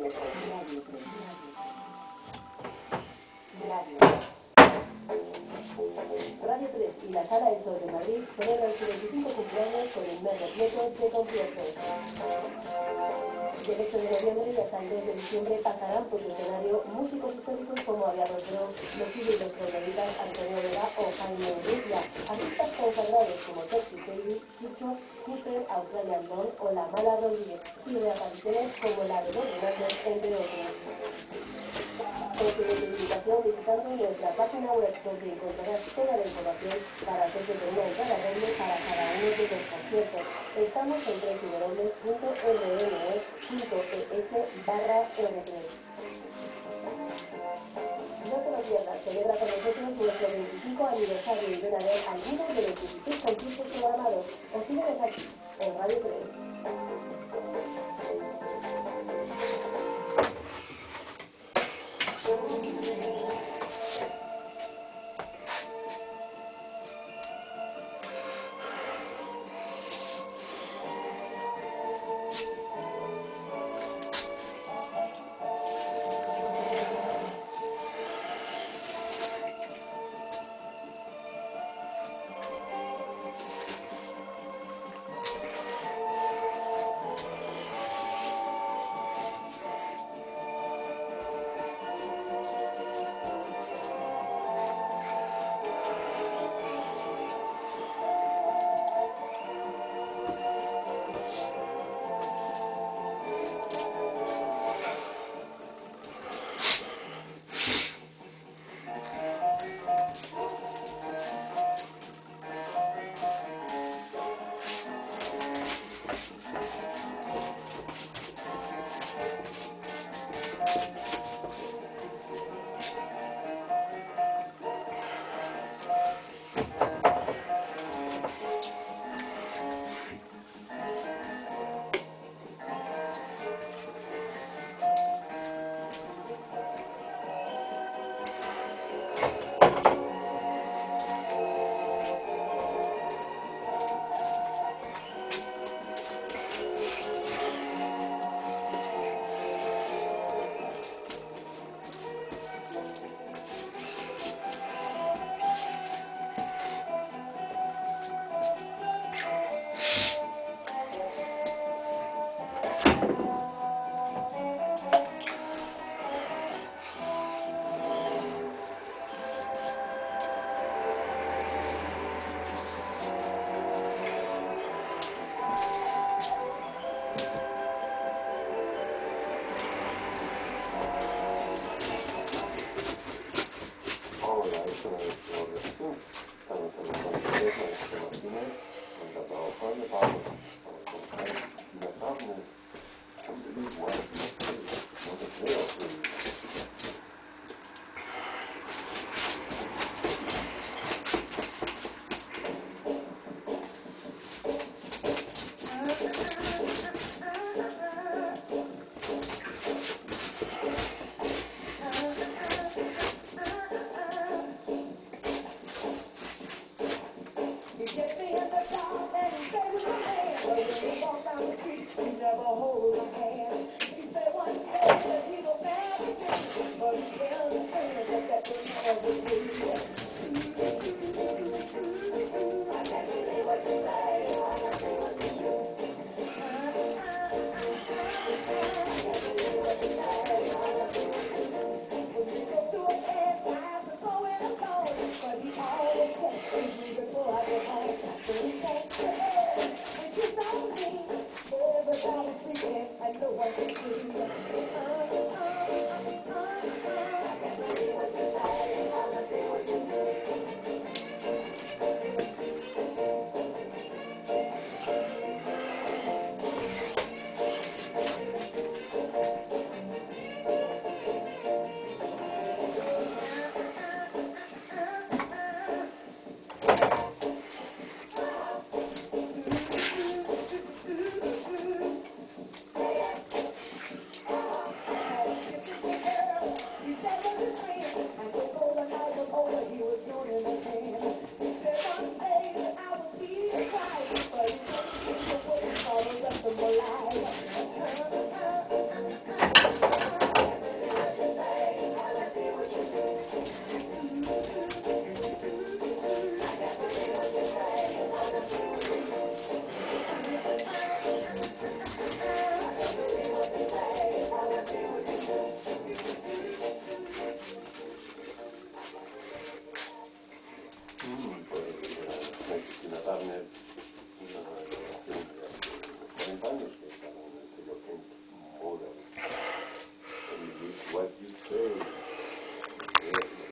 Radio 3. Radio 3 y la Sala del Sol de Madrid celebran su 25 cumpleaños con un mes repleto de conciertos. Del 8 de noviembre y hasta el 2 de diciembre pasarán por su escenario músicos históricos como Aviador Bros, Los Hijos y los Trogloditas, Antonio Vega o Jaime Urrutia, artistas consagrados como Toxic Baby, Chicho, Cooper, Australian Dawn o La Mala Rodríguez, y reapariciones como la de Los Renatos, entre otros. Consigue tu invitación visitando nuestra página web, donde encontrarás toda la información para hacerte con una entrada doble para cada uno de los conciertos. Estamos en www.rne.es/r3. No te lo pierdas, celebra con nosotros nuestro 25 aniversario y ven a ver algunos de los 16 conciertos programados. O síguenos aquí, en Radio 3. Cristina Turner, una grabación de hace unos 40 años, que